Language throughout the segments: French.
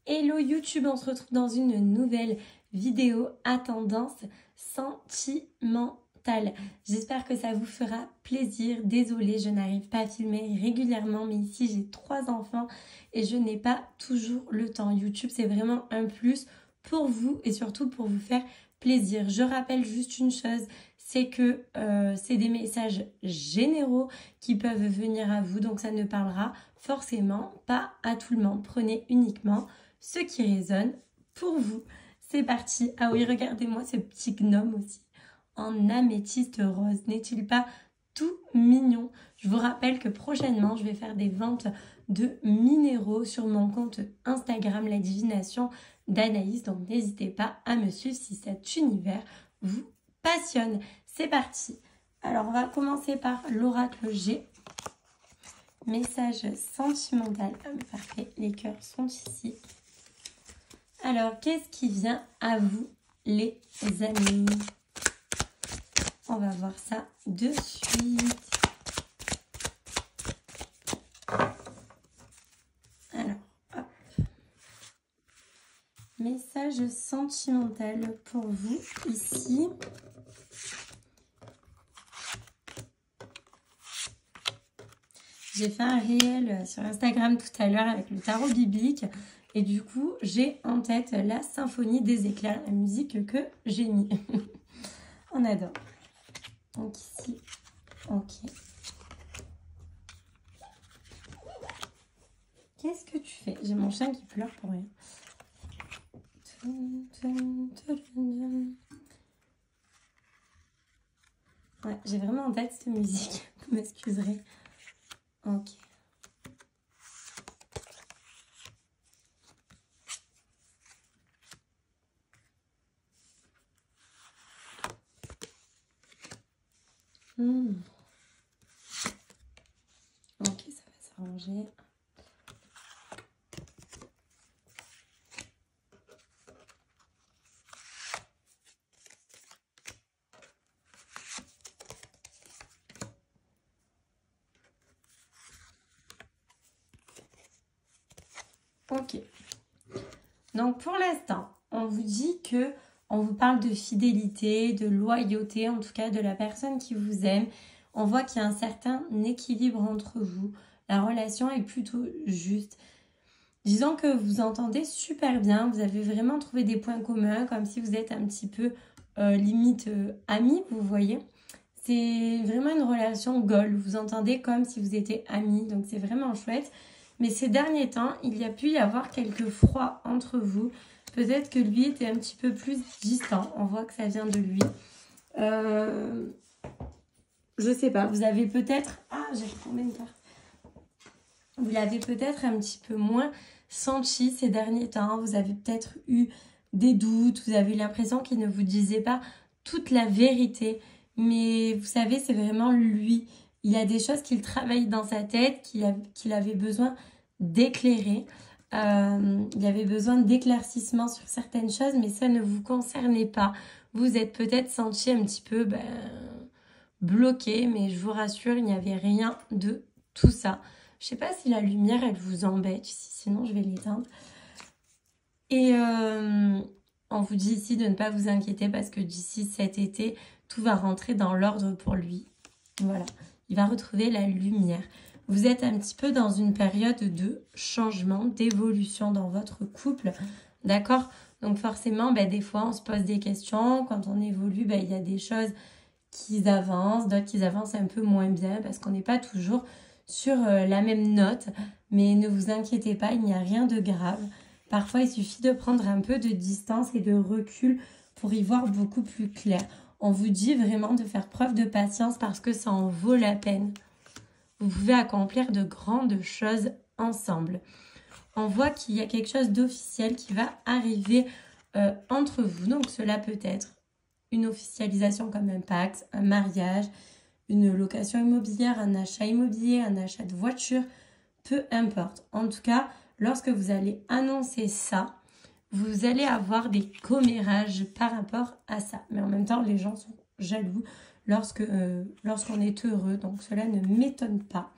Hello YouTube, on se retrouve dans une nouvelle vidéo à tendance sentimentale. J'espère que ça vous fera plaisir. Désolée, je n'arrive pas à filmer régulièrement, mais ici j'ai 3 enfants et je n'ai pas toujours le temps. YouTube, c'est vraiment un plus pour vous et surtout pour vous faire plaisir. Je rappelle juste une chose, c'est que c'est des messages généraux qui peuvent venir à vous, donc ça ne parlera forcément pas à tout le monde. Prenez uniquement ce qui résonne pour vous. C'est parti. Ah oui, regardez-moi ce petit gnome aussi en améthyste rose. N'est-il pas tout mignon? Je vous rappelle que prochainement, je vais faire des ventes de minéraux sur mon compte Instagram, la divination d'Anaïs. Donc n'hésitez pas à me suivre si cet univers vous passionne. C'est parti. Alors, on va commencer par l'oracle G. Message sentimental. Parfait, les cœurs sont ici. Alors, qu'est-ce qui vient à vous, les amis? On va voir ça de suite. Alors, hop. Message sentimental pour vous, ici. J'ai fait un réel sur Instagram tout à l'heure avec le tarot biblique. Et du coup, j'ai en tête la symphonie des éclairs, la musique que j'ai mis. On adore. Donc ici, ok. Qu'est-ce que tu fais? J'ai mon chien qui pleure pour rien. Ouais, j'ai vraiment en tête cette musique. Vous m'excuserez. Ok. Ok, ça va s'arranger. Ok. Donc pour l'instant, on vous dit que on vous parle de fidélité, de loyauté, en tout cas de la personne qui vous aime. On voit qu'il y a un certain équilibre entre vous. La relation est plutôt juste. Disons que vous entendez super bien. Vous avez vraiment trouvé des points communs, comme si vous êtes un petit peu limite amis, vous voyez. C'est vraiment une relation goal. Vous entendez comme si vous étiez amis. Donc c'est vraiment chouette. Mais ces derniers temps, il y a pu y avoir quelques froids entre vous. Peut-être que lui était un petit peu plus distant. On voit que ça vient de lui. Je sais pas. Vous avez peut-être... Ah, j'ai retombé une carte. Vous l'avez peut-être un petit peu moins senti ces derniers temps. Vous avez peut-être eu des doutes. Vous avez eu l'impression qu'il ne vous disait pas toute la vérité. Mais vous savez, c'est vraiment lui. Il y a des choses qu'il travaille dans sa tête, qu'il avait besoin d'éclairer. Il y avait besoin d'éclaircissement sur certaines choses, mais ça ne vous concernait pas. Vous êtes peut-être senti un petit peu bloqué, mais je vous rassure, il n'y avait rien de tout ça. Je ne sais pas si la lumière, elle vous embête, sinon je vais l'éteindre. Et on vous dit ici de ne pas vous inquiéter parce que d'ici cet été, tout va rentrer dans l'ordre pour lui. Voilà, il va retrouver la lumière. Vous êtes un petit peu dans une période de changement, d'évolution dans votre couple, d'accord? Donc forcément, des fois, on se pose des questions. Quand on évolue, il y a des choses qui avancent, d'autres qui avancent un peu moins bien parce qu'on n'est pas toujours sur la même note. Mais ne vous inquiétez pas, il n'y a rien de grave. Parfois, il suffit de prendre un peu de distance et de recul pour y voir beaucoup plus clair. On vous dit vraiment de faire preuve de patience parce que ça en vaut la peine. Vous pouvez accomplir de grandes choses ensemble. On voit qu'il y a quelque chose d'officiel qui va arriver entre vous. Donc cela peut être une officialisation comme un pacte, un mariage, une location immobilière, un achat immobilier, un achat de voiture, peu importe. En tout cas, lorsque vous allez annoncer ça, vous allez avoir des commérages par rapport à ça. Mais en même temps, les gens sont jaloux lorsqu'on est heureux. Donc, cela ne m'étonne pas.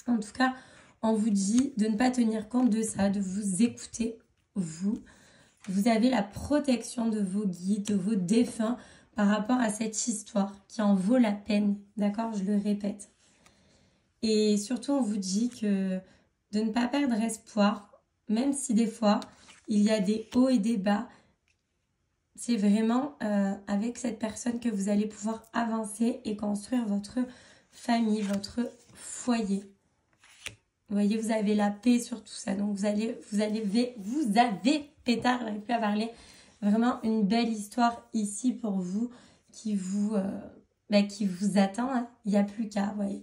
En tout cas, on vous dit de ne pas tenir compte de ça, de vous écouter vous. Vous avez la protection de vos guides, de vos défunts par rapport à cette histoire qui en vaut la peine. D'accord? Je le répète. Et surtout, on vous dit que de ne pas perdre espoir, même si des fois, il y a des hauts et des bas. C'est vraiment avec cette personne que vous allez pouvoir avancer et construire votre famille, votre foyer. Vous voyez, vous avez la paix sur tout ça. Donc, vous avez, pétard, j'arrive plus à parler, vraiment une belle histoire ici pour vous qui vous attend. Hein. Il n'y a plus qu'à, voyez.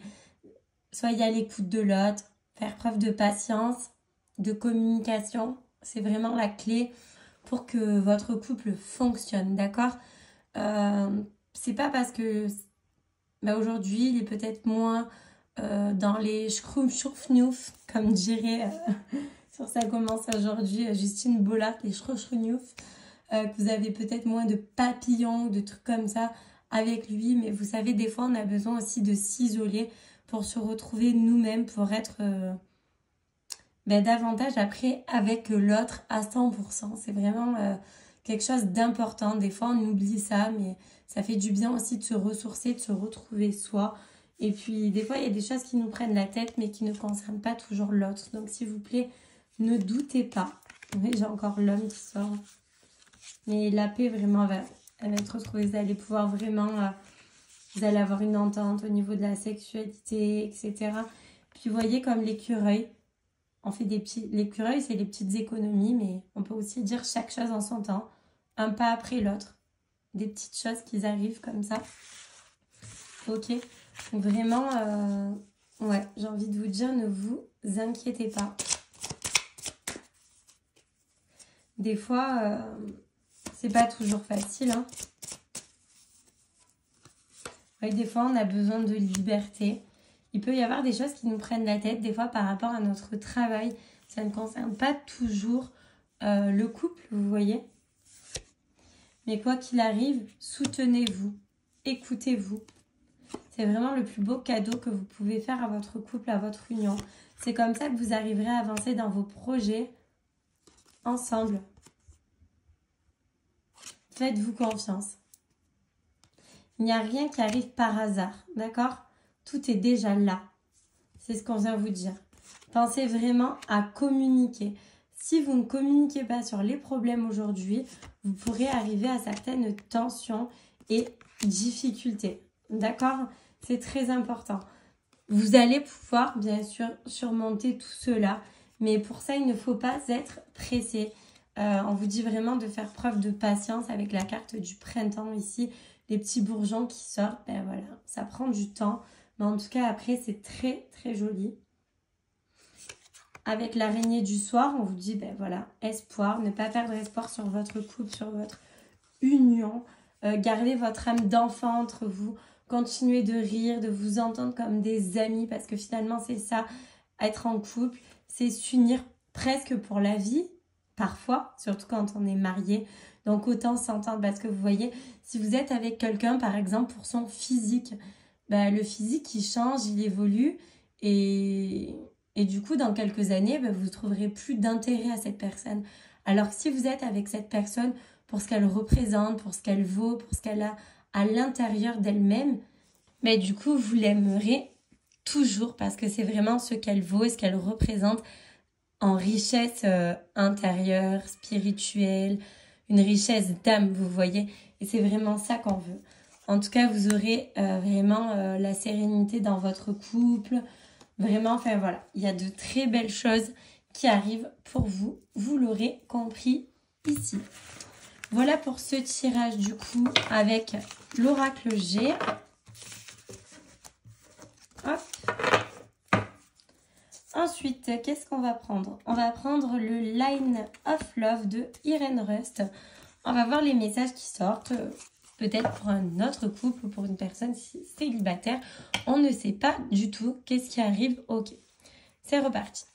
Soyez à l'écoute de l'autre, faire preuve de patience, de communication. C'est vraiment la clé pour que votre couple fonctionne, d'accord? C'est pas parce que aujourd'hui, il est peut-être moins dans les schroum-schrouf-nouf, comme dirait sur Ça commence aujourd'hui Justine Bollard, les schroum-schrouf-nouf, que vous avez peut-être moins de papillons, de trucs comme ça avec lui, mais vous savez, des fois, on a besoin aussi de s'isoler pour se retrouver nous-mêmes, pour être davantage après avec l'autre à 100%. C'est vraiment quelque chose d'important. Des fois, on oublie ça, mais ça fait du bien aussi de se ressourcer, de se retrouver soi. Et puis, des fois, il y a des choses qui nous prennent la tête, mais qui ne concernent pas toujours l'autre. Donc, s'il vous plaît, ne doutez pas. Oui, j'ai encore l'homme qui sort. Mais la paix, vraiment, elle va être retrouvée. Vous allez pouvoir vraiment... vous allez avoir une entente au niveau de la sexualité, etc. Puis, vous voyez, comme l'écureuil, on fait des petits... L'écureuil, c'est les petites économies, mais on peut aussi dire chaque chose en son temps. Un pas après l'autre. Des petites choses qui arrivent comme ça. Ok. Vraiment, ouais, j'ai envie de vous dire, ne vous inquiétez pas. Des fois, c'est pas toujours facile. Hein. Ouais, des fois, on a besoin de liberté. Il peut y avoir des choses qui nous prennent la tête, des fois par rapport à notre travail. Ça ne concerne pas toujours le couple, vous voyez. Mais quoi qu'il arrive, soutenez-vous, écoutez-vous. C'est vraiment le plus beau cadeau que vous pouvez faire à votre couple, à votre union. C'est comme ça que vous arriverez à avancer dans vos projets ensemble. Faites-vous confiance. Il n'y a rien qui arrive par hasard, d'accord? Tout est déjà là. C'est ce qu'on vient vous dire. Pensez vraiment à communiquer. Si vous ne communiquez pas sur les problèmes aujourd'hui, vous pourrez arriver à certaines tensions et difficultés, d'accord? C'est très important. Vous allez pouvoir, bien sûr, surmonter tout cela. Mais pour ça, il ne faut pas être pressé. On vous dit vraiment de faire preuve de patience avec la carte du printemps ici. Les petits bourgeons qui sortent, ben voilà, ça prend du temps. Mais en tout cas, après, c'est très, très joli. Avec l'araignée du soir, on vous dit, ben voilà, espoir. Ne pas perdre espoir sur votre couple, sur votre union. Gardez votre âme d'enfant entre vous. Continuez de rire, de vous entendre comme des amis, parce que finalement, c'est ça, être en couple, c'est s'unir presque pour la vie, parfois, surtout quand on est marié. Donc, autant s'entendre, parce que vous voyez, si vous êtes avec quelqu'un, par exemple, pour son physique, bah, le physique, il change, il évolue, et du coup, dans quelques années, bah, vous ne trouverez plus d'intérêt à cette personne. Alors que si vous êtes avec cette personne pour ce qu'elle représente, pour ce qu'elle vaut, pour ce qu'elle a à l'intérieur d'elle-même, mais du coup, vous l'aimerez toujours parce que c'est vraiment ce qu'elle vaut et ce qu'elle représente en richesse intérieure, spirituelle, une richesse d'âme, vous voyez. Et c'est vraiment ça qu'on veut. En tout cas, vous aurez vraiment la sérénité dans votre couple. Vraiment, enfin voilà, il y a de très belles choses qui arrivent pour vous. Vous l'aurez compris ici. Voilà pour ce tirage du coup avec l'oracle G. Hop. Ensuite, qu'est-ce qu'on va prendre? On va prendre le Line of Love de Irene Rust. On va voir les messages qui sortent. Peut-être pour un autre couple ou pour une personne célibataire. On ne sait pas du tout qu'est-ce qui arrive. Ok, c'est reparti.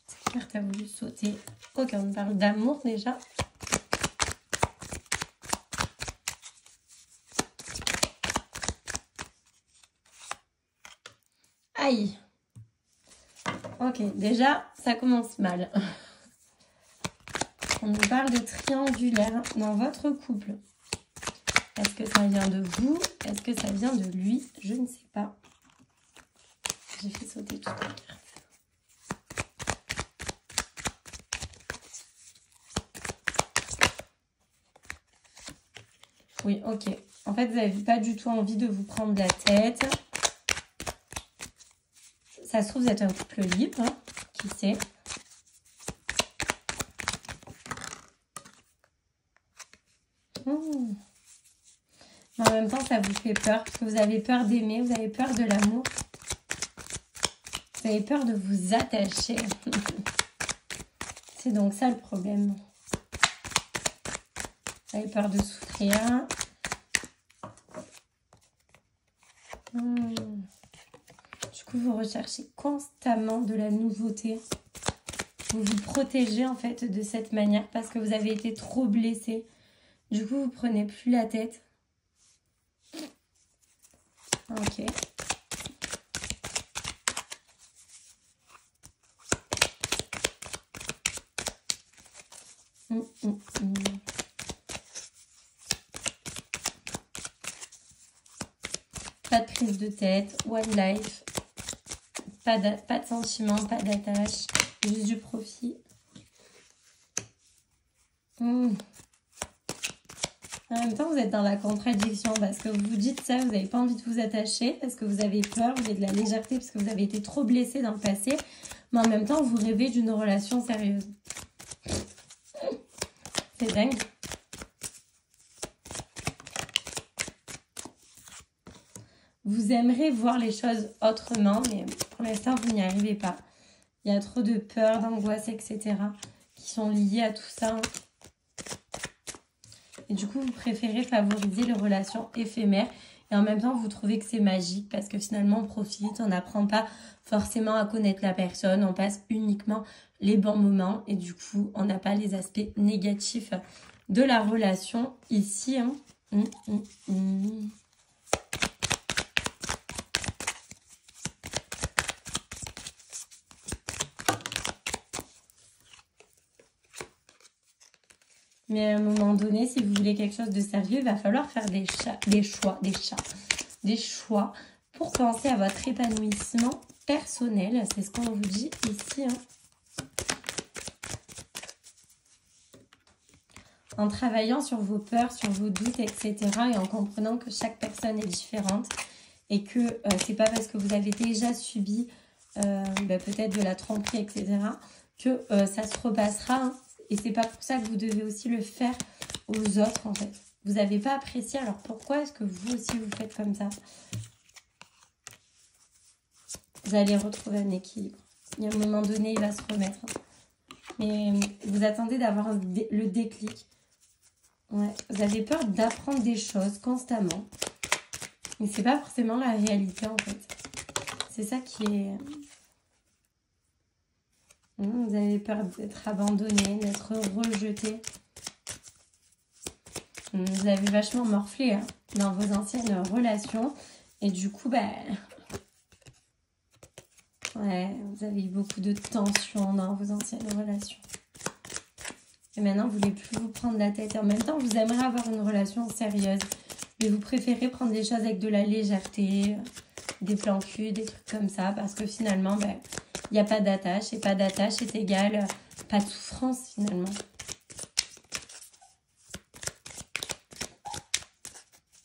Cette carte a voulu sauter. Ok, on parle d'amour déjà. Aïe. Ok, déjà, ça commence mal. On nous parle de triangulaire dans votre couple. Est-ce que ça vient de vous? Est-ce que ça vient de lui? Je ne sais pas. J'ai fait sauter toutes les cartes. Oui, ok. En fait, vous n'avez pas du tout envie de vous prendre la tête. Ça se trouve, vous êtes un couple libre, hein, qui sait. Mais en même temps, ça vous fait peur, parce que vous avez peur d'aimer, vous avez peur de l'amour. Vous avez peur de vous attacher. C'est donc ça le problème. Vous avez peur de souffrir. Du coup, vous recherchez constamment de la nouveauté. Vous vous protégez en fait de cette manière parce que vous avez été trop blessé. Du coup, vous prenez plus la tête. Ok. Pas de prise de tête, one life, pas de sentiment, pas d'attache, juste du profit. En même temps, vous êtes dans la contradiction parce que vous vous dites ça, vous n'avez pas envie de vous attacher parce que vous avez peur, vous avez de la légèreté parce que vous avez été trop blessé dans le passé, mais en même temps, vous rêvez d'une relation sérieuse. C'est dingue. Vous aimeriez voir les choses autrement, mais pour l'instant, vous n'y arrivez pas. Il y a trop de peur, d'angoisse, etc. qui sont liées à tout ça. Et du coup, vous préférez favoriser les relations éphémères. Et en même temps, vous trouvez que c'est magique parce que finalement, on profite, on n'apprend pas forcément à connaître la personne. On passe uniquement les bons moments. Et du coup, on n'a pas les aspects négatifs de la relation ici. Hein. Mais à un moment donné, si vous voulez quelque chose de sérieux, il va falloir faire des choix pour penser à votre épanouissement personnel. C'est ce qu'on vous dit ici. Hein. En travaillant sur vos peurs, sur vos doutes, etc. Et en comprenant que chaque personne est différente. Et que c'est pas parce que vous avez déjà subi peut-être de la tromperie, etc. que ça se repassera. Hein. Et c'est pas pour ça que vous devez aussi le faire aux autres, en fait. Vous n'avez pas apprécié, alors pourquoi est-ce que vous aussi vous faites comme ça? Vous allez retrouver un équilibre. Il y a un moment donné, il va se remettre. Mais vous attendez d'avoir le déclic. Ouais. Vous avez peur d'apprendre des choses constamment. Mais c'est pas forcément la réalité, en fait. C'est ça qui est... Vous avez peur d'être abandonné, d'être rejeté. Vous avez vachement morflé hein, dans vos anciennes relations. Et du coup, ouais, vous avez eu beaucoup de tensions dans vos anciennes relations. Et maintenant, vous ne voulez plus vous prendre la tête. Et en même temps, vous aimeriez avoir une relation sérieuse. Mais vous préférez prendre des choses avec de la légèreté, des plans cul, des trucs comme ça. Parce que finalement, il n'y a pas d'attache. Et pas d'attache est égal pas de souffrance finalement.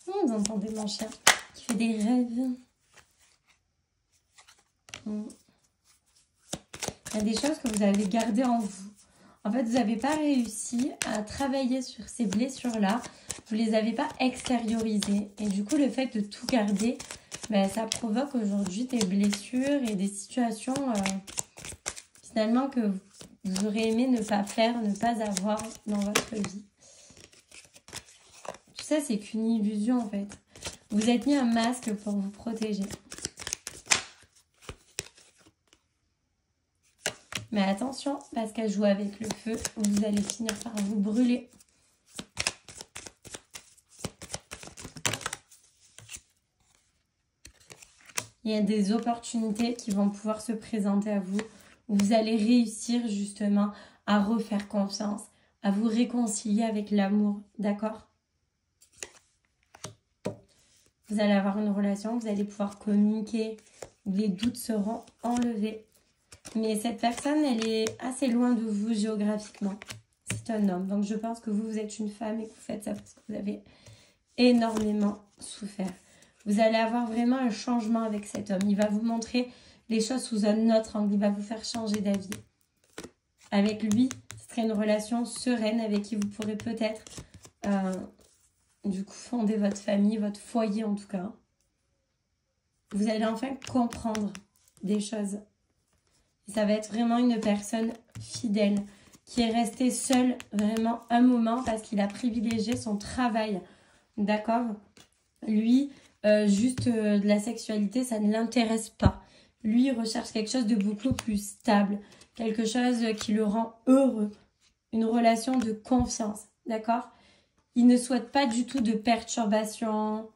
Vous entendez mon chien qui fait des rêves. Il y a des choses que vous avez gardées en vous. En fait, vous n'avez pas réussi à travailler sur ces blessures-là. Vous ne les avez pas extériorisées. Et du coup, le fait de tout garder, ça provoque aujourd'hui des blessures et des situations finalement que vous aurez aimé ne pas faire, ne pas avoir dans votre vie. Tout ça, c'est qu'une illusion en fait. Vous êtes mis un masque pour vous protéger. Mais attention, parce qu'à jouer avec le feu, vous allez finir par vous brûler. Il y a des opportunités qui vont pouvoir se présenter à vous, où vous allez réussir justement à refaire confiance, à vous réconcilier avec l'amour, d'accord? Vous allez avoir une relation, vous allez pouvoir communiquer, les doutes seront enlevés. Mais cette personne, elle est assez loin de vous géographiquement. C'est un homme, donc je pense que vous êtes une femme et que vous faites ça parce que vous avez énormément souffert. Vous allez avoir vraiment un changement avec cet homme. Il va vous montrer les choses sous un autre angle. Il va vous faire changer d'avis. Avec lui, ce serait une relation sereine avec qui vous pourrez peut-être du coup fonder votre famille, votre foyer en tout cas. Vous allez enfin comprendre des choses. Et ça va être vraiment une personne fidèle qui est restée seule vraiment un moment parce qu'il a privilégié son travail. D'accord? Lui, juste de la sexualité, ça ne l'intéresse pas. Lui, il recherche quelque chose de beaucoup plus stable, quelque chose qui le rend heureux, une relation de confiance, d'accord? Il ne souhaite pas du tout de perturbation,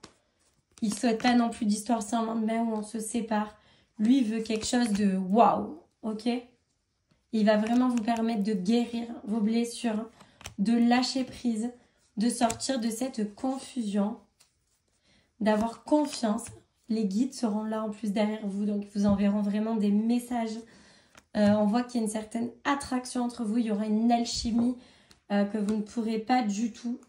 il ne souhaite pas non plus d'histoire sans lendemain où on se sépare. Lui, il veut quelque chose de waouh, ok? Il va vraiment vous permettre de guérir vos blessures, de lâcher prise, de sortir de cette confusion, d'avoir confiance. Les guides seront là en plus derrière vous, donc ils vous enverront vraiment des messages. On voit qu'il y a une certaine attraction entre vous, il y aura une alchimie que vous ne pourrez pas du tout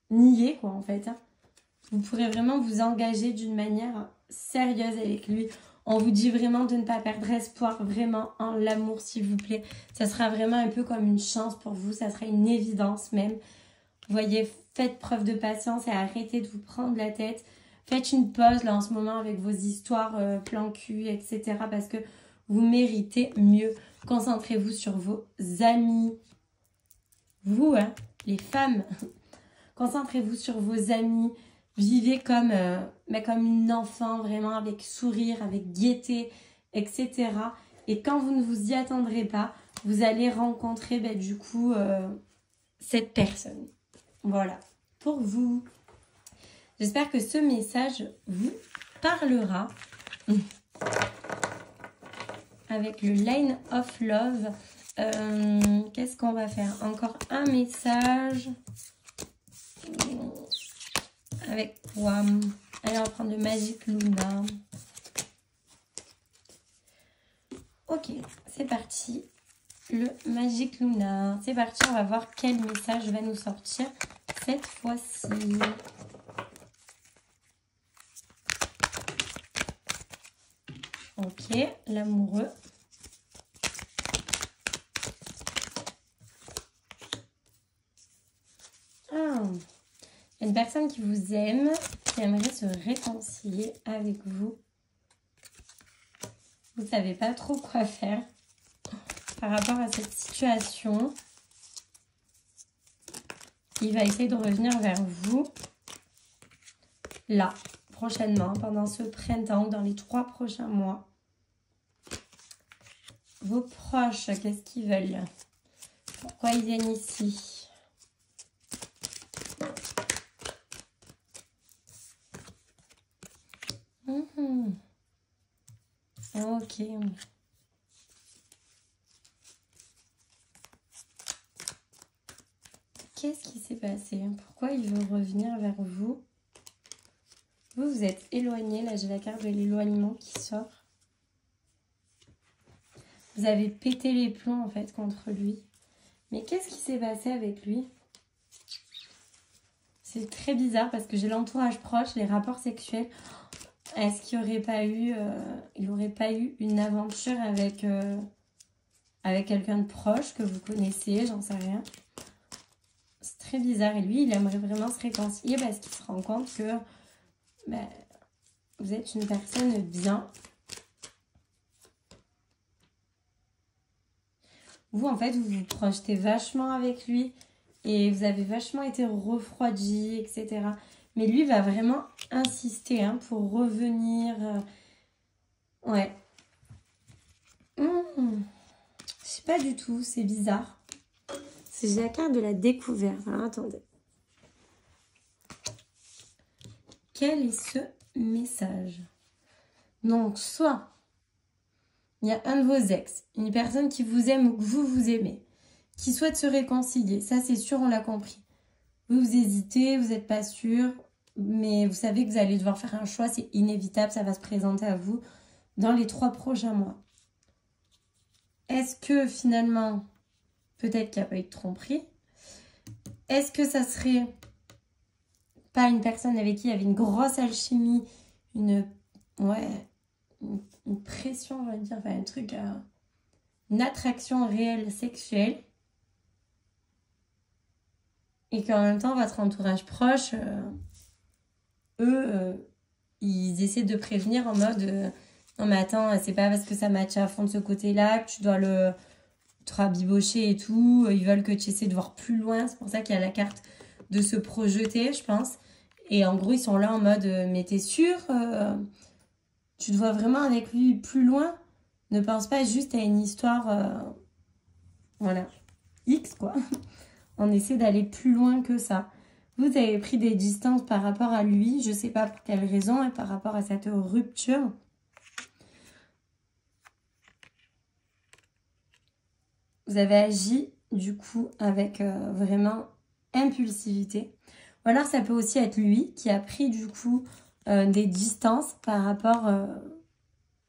nier quoi en fait. Hein. Vous pourrez vraiment vous engager d'une manière sérieuse avec lui. On vous dit vraiment de ne pas perdre espoir vraiment en l'amour s'il vous plaît. Ça sera vraiment un peu comme une chance pour vous, ça sera une évidence même. Vous voyez, faites preuve de patience et arrêtez de vous prendre la tête. Faites une pause là en ce moment avec vos histoires plan cul, etc. Parce que vous méritez mieux. Concentrez-vous sur vos amis. Vous, hein, les femmes, concentrez-vous sur vos amis. Vivez comme une enfant, vraiment avec sourire, avec gaieté, etc. Et quand vous ne vous y attendrez pas, vous allez rencontrer du coup cette personne. Voilà, pour vous. J'espère que ce message vous parlera. Avec le Line of Love, qu'est-ce qu'on va faire? Encore un message. Avec Wam. Allez, on va prendre le Magic Luna. Ok, c'est parti. Le Magic Luna. C'est parti, on va voir quel message va nous sortir cette fois-ci. Ok, l'amoureux. Ah, une personne qui vous aime, qui aimerait se réconcilier avec vous. Vous ne savez pas trop quoi faire par rapport à cette situation. Il va essayer de revenir vers vous là, prochainement, pendant ce printemps ou dans les 3 prochains mois. Vos proches, qu'est-ce qu'ils veulent? Pourquoi ils viennent ici? Ok. Qu'est-ce qui s'est passé? Pourquoi il veut revenir vers vous? Vous êtes éloigné. Là, j'ai la carte de l'éloignement qui sort. Vous avez pété les plombs, en fait, contre lui. Mais qu'est-ce qui s'est passé avec lui? C'est très bizarre parce que j'ai l'entourage proche, les rapports sexuels. Est-ce qu'il n'aurait pas eu, une aventure avec quelqu'un de proche que vous connaissez? J'en sais rien. C'est très bizarre. Et lui, il aimerait vraiment se réconcilier parce qu'il se rend compte que vous êtes une personne bien. Vous, en fait, vous vous projetez vachement avec lui et vous avez vachement été refroidi, etc. Mais lui va vraiment insister pour revenir. Ouais. Je sais pas du tout, c'est bizarre. C'est la carte de la découverte. Alors, attendez. quel est ce message? Donc, soit il y a un de vos ex, une personne qui vous aime ou que vous aimez, qui souhaite se réconcilier. Ça, c'est sûr, on l'a compris. Vous hésitez, vous n'êtes pas sûr, mais vous savez que vous allez devoir faire un choix. C'est inévitable, ça va se présenter à vous dans les 3 prochains mois. Est-ce que finalement, peut-être qu'il n'y a pas eu de tromperie? Est-ce que ça serait pas une personne avec qui il y avait une grosse alchimie, une pression, on va dire, enfin un truc, une attraction réelle sexuelle, et qu'en même temps votre entourage proche, ils essaient de prévenir en mode non mais attends, c'est pas parce que ça matche à fond de ce côté-là que tu dois te rabibocher et tout, ils veulent que tu essaies de voir plus loin. C'est pour ça qu'il y a la carte de se projeter, je pense. Et en gros, ils sont là en mode mais t'es sûr, tu te vois vraiment avec lui plus loin? Ne pense pas juste à une histoire, voilà, X quoi. On essaie d'aller plus loin que ça. Vous avez pris des distances par rapport à lui, je sais pas pour quelle raison, et par rapport à cette rupture. Vous avez agi du coup avec vraiment impulsivité. Ou alors ça peut aussi être lui qui a pris du coup des distances par rapport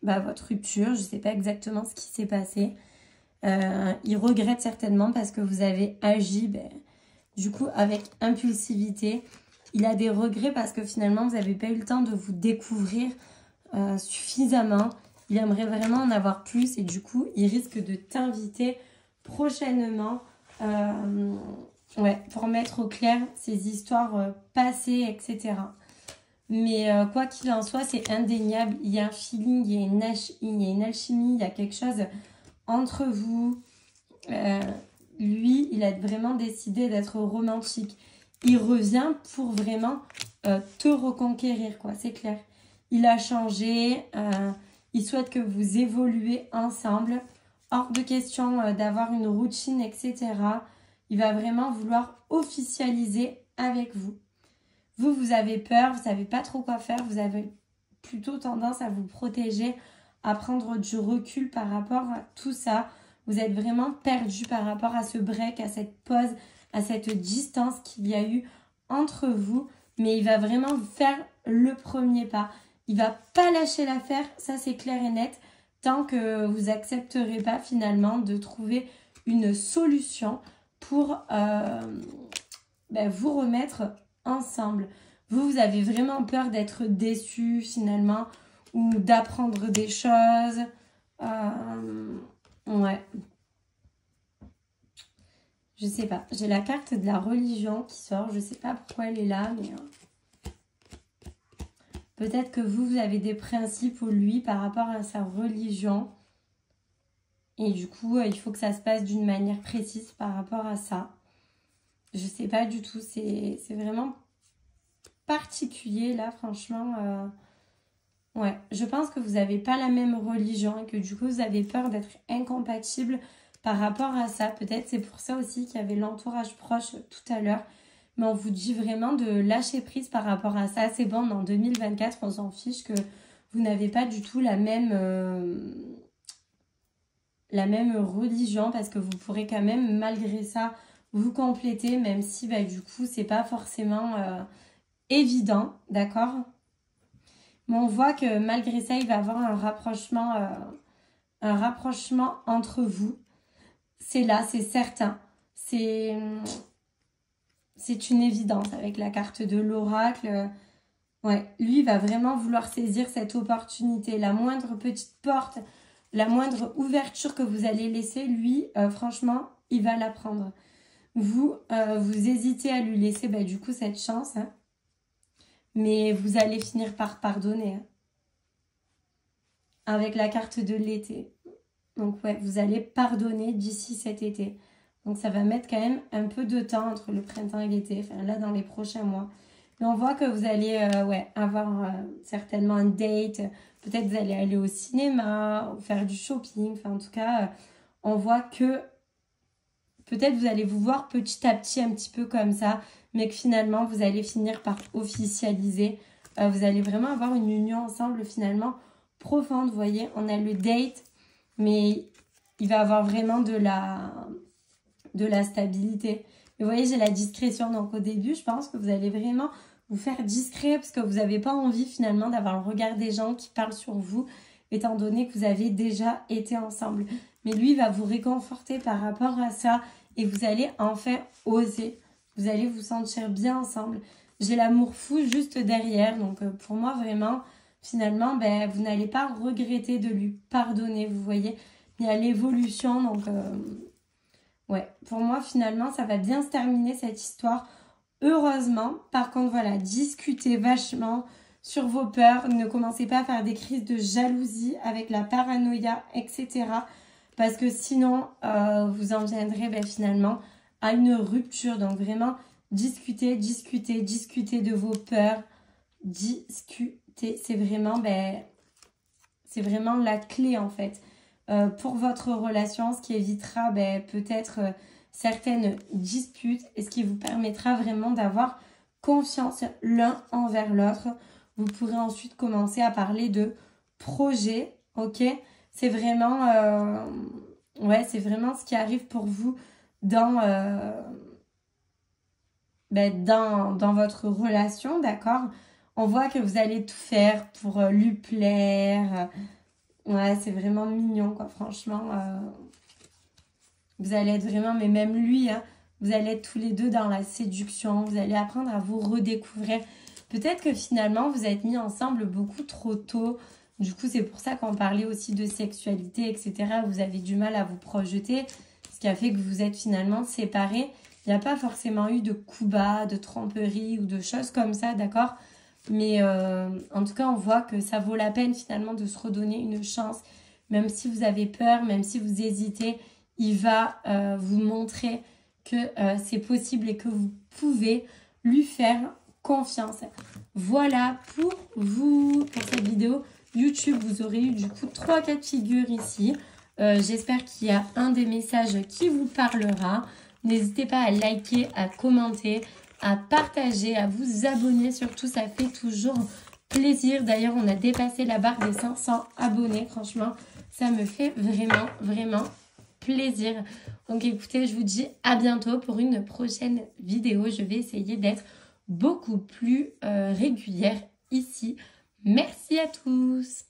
à votre rupture. Je ne sais pas exactement ce qui s'est passé. Il regrette certainement parce que vous avez agi du coup avec impulsivité. Il a des regrets parce que finalement vous n'avez pas eu le temps de vous découvrir suffisamment. Il aimerait vraiment en avoir plus et du coup il risque de t'inviter prochainement pour mettre au clair ces histoires passées, etc. Mais quoi qu'il en soit, c'est indéniable. Il y a un feeling, il y a une alchimie, il y a quelque chose entre vous. Lui, il a vraiment décidé d'être romantique. Il revient pour vraiment te reconquérir, quoi, c'est clair. Il a changé, il souhaite que vous évoluez ensemble. Hors de question d'avoir une routine, etc. Il va vraiment vouloir officialiser avec vous. Vous avez peur, vous ne savez pas trop quoi faire. Vous avez plutôt tendance à vous protéger, à prendre du recul par rapport à tout ça. Vous êtes vraiment perdu par rapport à ce break, à cette pause, à cette distance qu'il y a eu entre vous. Mais il va vraiment faire le premier pas. Il ne va pas lâcher l'affaire, ça c'est clair et net. Tant que vous n'accepterez pas finalement de trouver une solution pour vous remettre ensemble. Vous avez vraiment peur d'être déçu finalement ou d'apprendre des choses. Ouais. Je sais pas. J'ai la carte de la religion qui sort. Je sais pas pourquoi elle est là, mais... peut-être que vous avez des principes ou lui par rapport à sa religion. Et du coup, il faut que ça se passe d'une manière précise par rapport à ça. Je sais pas du tout. C'est vraiment particulier là, franchement. Ouais, je pense que vous n'avez pas la même religion et que du coup, vous avez peur d'être incompatible par rapport à ça. Peut-être c'est pour ça aussi qu'il y avait l'entourage proche tout à l'heure. Mais on vous dit vraiment de lâcher prise par rapport à ça. C'est bon, en 2024, on s'en fiche que vous n'avez pas du tout la même religion. Parce que vous pourrez quand même, malgré ça, vous compléter. Même si, du coup, c'est pas forcément évident. D'accord ? Mais on voit que malgré ça, il va y avoir un rapprochement entre vous. C'est là, c'est certain. C'est une évidence avec la carte de l'oracle. Ouais, lui, il va vraiment vouloir saisir cette opportunité. La moindre petite porte, la moindre ouverture que vous allez laisser, lui, franchement, il va la prendre. Vous hésitez à lui laisser, du coup, cette chance. Hein. Mais vous allez finir par pardonner. Hein. Avec la carte de l'été. Donc, ouais, vous allez pardonner d'ici cet été. Donc, ça va mettre quand même un peu de temps entre le printemps et l'été. Enfin, là, dans les prochains mois. Mais on voit que vous allez avoir certainement un date. Peut-être vous allez aller au cinéma, ou faire du shopping. Enfin, en tout cas, on voit que peut-être vous allez vous voir petit à petit un petit peu comme ça. Mais que finalement, vous allez finir par officialiser Vous allez vraiment avoir une union ensemble finalement profonde. Vous voyez, on a le date, mais il va avoir vraiment de la stabilité. Et vous voyez, j'ai la discrétion. Donc au début, je pense que vous allez vraiment vous faire discret parce que vous n'avez pas envie finalement d'avoir le regard des gens qui parlent sur vous, étant donné que vous avez déjà été ensemble. Mais lui va vous réconforter par rapport à ça et vous allez enfin oser. Vous allez vous sentir bien ensemble. J'ai l'amour fou juste derrière. Donc pour moi, vraiment, finalement, vous n'allez pas regretter de lui pardonner. Vous voyez, il y a l'évolution. Donc ouais, pour moi, finalement, ça va bien se terminer cette histoire. Heureusement, par contre, voilà, discutez vachement sur vos peurs. Ne commencez pas à faire des crises de jalousie avec la paranoïa, etc. Parce que sinon, vous en viendrez finalement à une rupture. Donc vraiment, discutez de vos peurs. Discutez, c'est vraiment la clé en fait pour votre relation, ce qui évitera peut-être certaines disputes et ce qui vous permettra vraiment d'avoir confiance l'un envers l'autre. Vous pourrez ensuite commencer à parler de projet, ok? C'est vraiment, c'est vraiment ce qui arrive pour vous dans votre relation, d'accord? On voit que vous allez tout faire pour lui plaire. Ouais, c'est vraiment mignon, quoi, franchement. Vous allez être vraiment, mais même lui, hein, vous allez être tous les deux dans la séduction. Vous allez apprendre à vous redécouvrir. Peut-être que finalement, vous êtes mis ensemble beaucoup trop tôt. Du coup, c'est pour ça qu'on parlait aussi de sexualité, etc. Vous avez du mal à vous projeter, ce qui a fait que vous êtes finalement séparés. Il n'y a pas forcément eu de coups bas, de tromperie ou de choses comme ça, d'accord? Mais en tout cas, on voit que ça vaut la peine finalement de se redonner une chance. Même si vous avez peur, même si vous hésitez, il va vous montrer que c'est possible et que vous pouvez lui faire confiance. Voilà pour vous, pour cette vidéo YouTube. Vous aurez eu du coup 3 cas de figure ici. J'espère qu'il y a un des messages qui vous parlera. N'hésitez pas à liker, à commenter, à partager, à vous abonner. Surtout, ça fait toujours plaisir. D'ailleurs, on a dépassé la barre des 500 abonnés. Franchement, ça me fait vraiment, vraiment plaisir. Donc, écoutez, je vous dis à bientôt pour une prochaine vidéo. Je vais essayer d'être beaucoup plus régulière ici. Merci à tous.